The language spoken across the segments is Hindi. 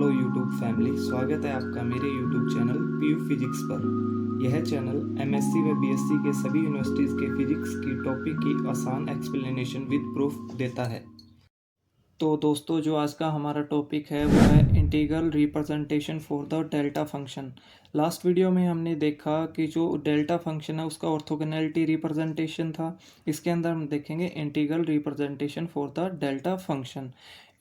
हेलो यूट्यूब फैमिली, स्वागत है आपका मेरे यूट्यूब चैनल पीयू फिजिक्स पर। यह चैनल एमएससी व बीएससी के सभी यूनिवर्सिटीज़ के फिजिक्स की टॉपिक की आसान एक्सप्लेनेशन विद प्रूफ देता है। तो दोस्तों, जो आज का हमारा टॉपिक है वो है integral representation for the delta function. Last video में हमने देखा कि जो डेल्टा फंक्शन है उसका ऑर्थोगोनैलिटी रिप्रेजेंटेशन था। इसके अंदर हम देखेंगे integral representation for the delta function.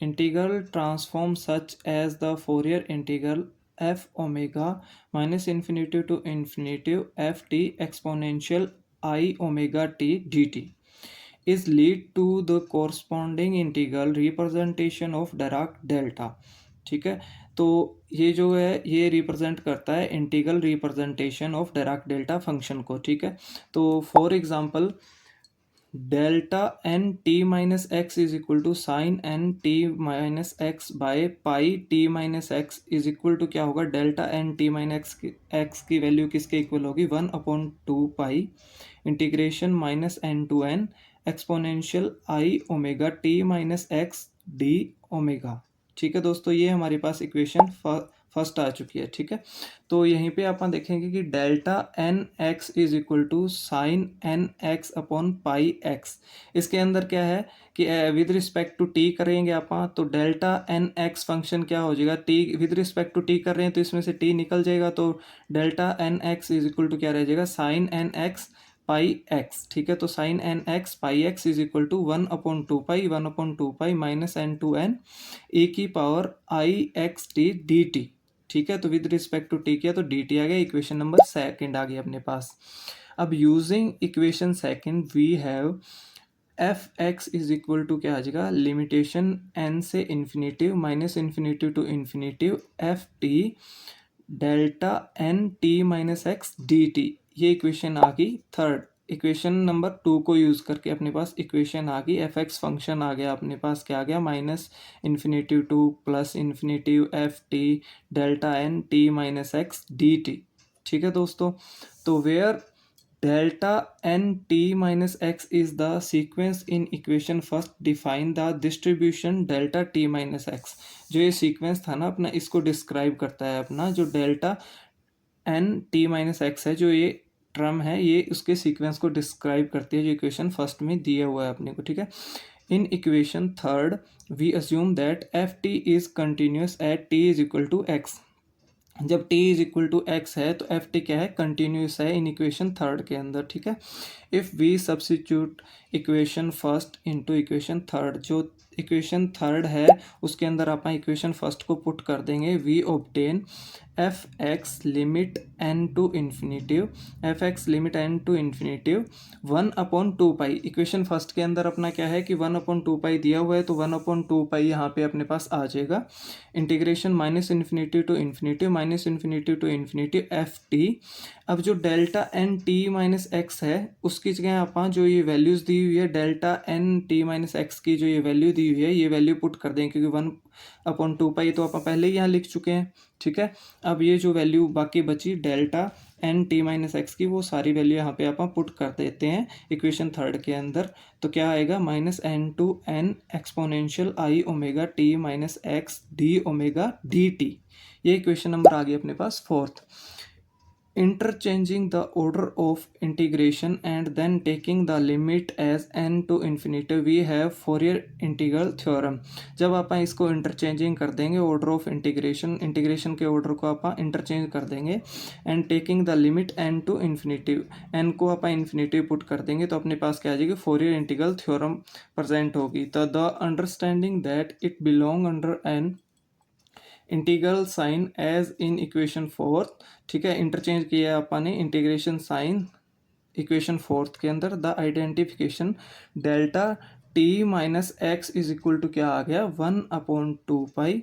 Integral transform such as the Fourier integral F omega minus infinity to infinity F T exponential I omega T D T is lead to the corresponding integral representation of Dirac delta। ठीक है, तो ये जो है ये रिप्रेजेंट करता है integral representation of Dirac delta function को। ठीक है, तो for example delta N T minus X is equal to sine N T minus X by pi T minus X is equal to क्या होगा, delta N T minus X की वैल्यू किसके इक्वल होगी, 1/2 pi integration minus N to N exponential I omega T minus x D omega. ठीक है दोस्तों, ये हमारे पास इक्वेशन फर्स्ट आ चुकी है। ठीक है, तो यहीं पे आप देखेंगे कि delta N X is equal to sine N X upon pi X. इसके अंदर क्या है कि विद रिस्पेक्ट टू टी करेंगे आप, तो डेल्टा एन एक्स फंक्शन क्या हो जाएगा, T with respect to T कर रहे हैं तो इसमें से टी निकल जाएगा, तो delta N X is equal to क्या रह जाएगा, sine N X pi X. ठीक है, तो sine N X pi X is equal to 1/2 pi minus N to N A की power I X T D T. ठीक है, तो विद रिस्पेक्ट टू टी किया तो डी टी आ गया, इक्वेशन नंबर सेकंड आ गई अपने पास। अब using equation second we have F X is equal to क्या आ जाएगा, लिमिटेशन एन से infinitive minus infinitive to infinitive F T delta N T minus x D T. ये इक्वेशन आ गई थर्ड। इक्वेशन नंबर 2 को यूज़ करके अपने पास इक्वेशन आ गई, एफ एक्स फंक्शन आ गया अपने पास, क्या आ गया, minus infinitive to plus infinitive F T delta N T minus x D T. ठीक है दोस्तों, तो where delta N T minus X is the sequence in equation first define the distribution delta T minus X. जो ये सीक्वेंस था ना अपना, इसको डिस्क्राइब करता है अपना, जो delta N T minus X है, जो ये टर्म है, ये उसके सीक्वेंस को डिस्क्राइब करती है, जो इक्वेशन फर्स्ट में दिया हुआ है अपने को। ठीक है, in equation third we assume that F T is continuous at T is equal to X. जब t is equal to X है तो एफ टी क्या है, कंटिन्यूस है इन इक्वेशन थर्ड के अंदर। ठीक है, if we substitute equation first into equation third, जो इक्वेशन थर्ड है उसके अंदर आप इक्वेशन फर्स्ट को पुट कर देंगे, we obtain F X limit N to infinitive, F X limit N to infinitive 1/2 pi. Equation first के अंदर अपना क्या है कि 1/2 पाई दिया हुआ है, तो 1/2 पाई यहाँ पे अपने पास आ जाएगा, integration minus infinitive to infinitive minus infinitive to infinitive F T. अब जो delta N T minus X है उसकी जगह आप जो ये वैल्यूज़ दी हुई है, delta N T minus X की जो ये वैल्यू दी हुई है, ये वैल्यू पुट कर दें, क्योंकि 1/2 पाई तो आप पहले ही यहाँ लिख चुके हैं। ठीक है, अब ये जो वैल्यू बाकी बची delta N T minus X की, वो सारी वैल्यू यहाँ पे आप पुट कर देते हैं इक्वेशन थर्ड के अंदर, तो क्या आएगा, minus N to N exponential I omega T minus x D omega D T. ये इक्वेशन नंबर आ गई अपने पास fourth. Interchanging the order of integration and then taking the limit as n to infinity we have Fourier integral theorem। जब आप इसको इंटरचेंजिंग कर देंगे, ऑर्डर ऑफ इंटीग्रेशन के ऑर्डर को आप इंटरचेंज कर देंगे, and taking the limit n to infinitive, n को आप इन्फिनेटिव पुट कर देंगे, तो अपने पास क्या आ जाएगी, फोरियर इंटीग्रल थ्योरम प्रेजेंट होगी। तो the understanding that it belong under an integral sign as in equation fourth. ठीक है, इंटरचेंज किया अपन ने इंटीग्रेशन साइन इक्वेशन फोर्थ के अंदर, the identification delta T minus X is equal to क्या आ गया, 1/2 pi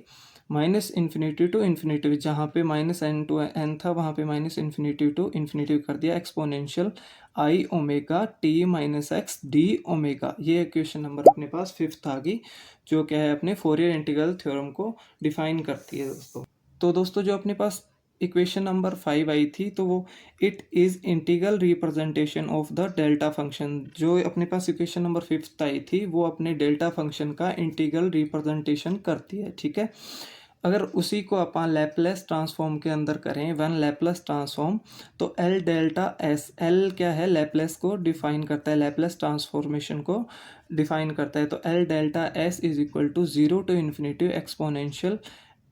minus infinitive to infinitive, जहाँ पे माइनस एन टू एन था वहाँ पे माइनस इन्फिनेटिव टू इन्फिनेटिव कर दिया, एक्सपोनेंशियल आई omega T minus x D omega. ये इक्वेशन नंबर अपने पास फिफ्थ आ गई, जो क्या है अपने फोरियर इंटीग्रल थ्योरम को डिफाइन करती है दोस्तों। तो दोस्तों, जो अपने पास इक्वेशन नंबर 5 आई थी, तो वो it is integral representation of the delta function. जो अपने पास इक्वेशन नंबर 5 आई थी वो अपने डेल्टा फंक्शन का इंटीग्रल रिप्रेजेंटेशन करती है। ठीक है, अगर उसी को अपन लैपलेस ट्रांसफॉर्म के अंदर करें, वन लैपलेस ट्रांसफॉर्म, तो एल डेल्टा एस, एल क्या है, लैपलेस को डिफाइन करता है, लैपलेस ट्रांसफॉर्मेशन को डिफाइन करता है। तो L delta S is equal to zero to infinity exponential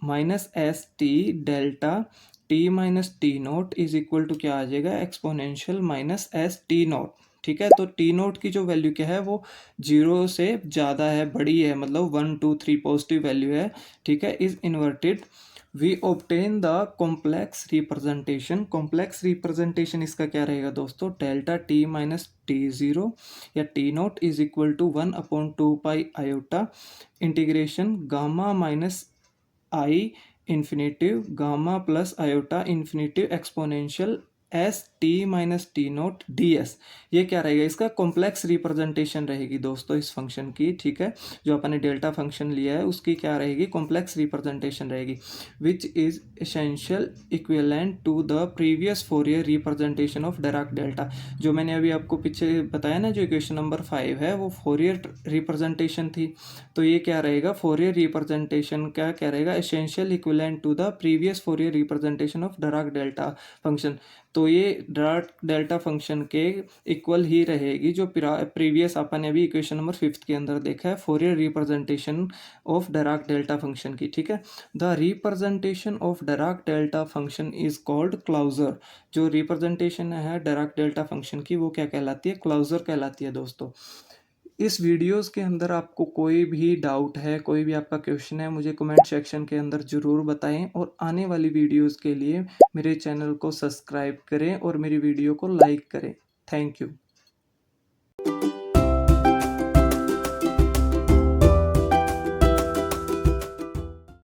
minus S T delta T minus T note is equal to क्या आ जाएगा, exponential minus S T nought. ठीक है, तो टी नोट की जो वैल्यू क्या है वो जीरो से ज़्यादा है, बड़ी है, मतलब 1 2 3 पॉजिटिव वैल्यू है। ठीक है, is inverted we obtain the complex representation. Complex representation इसका क्या रहेगा दोस्तों, delta T minus t zero या t note is equal to 1/2 pi iota integration gamma minus i infinitive gamma plus iota infinitive exponential s t minus T naught d s. ये क्या रहेगा, इसका कॉम्प्लेक्स रिप्रेजेंटेशन रहेगी दोस्तों इस फंक्शन की। ठीक है, जो अपन ने डेल्टा फंक्शन लिया है उसकी क्या रहेगी, कॉम्प्लेक्स रिप्रेजेंटेशन रहेगी, which is essential equivalent to the previous Fourier representation of Dirac delta. जो मैंने अभी आपको पीछे बताया ना, जो इक्वेशन नंबर 5 है वो फोरियर रिप्रेजेंटेशन थी, तो ये क्या रहेगा, फोरियर रिप्रेजेंटेशन का क्या रहेगा, essential equivalent to the previous Fourier representation of Dirac delta function. तो ये डिराक डेल्टा फंक्शन के इक्वल ही रहेगी जो प्रीवियस अपन ने अभी इक्वेशन नंबर 5 के अंदर देखा है, Fourier representation of Dirac delta function की। ठीक है, the representation of Dirac delta function is called closure. जो रिप्रेजेंटेशन है डिराक डेल्टा फंक्शन की वो क्या कहलाती है, क्लाउजर कहलाती है दोस्तों। इस वीडियोस के अंदर आपको कोई भी डाउट है, कोई भी आपका क्वेश्चन है, मुझे कमेंट सेक्शन के अंदर ज़रूर बताएं, और आने वाली वीडियोस के लिए मेरे चैनल को सब्सक्राइब करें और मेरी वीडियो को लाइक करें। Thank you.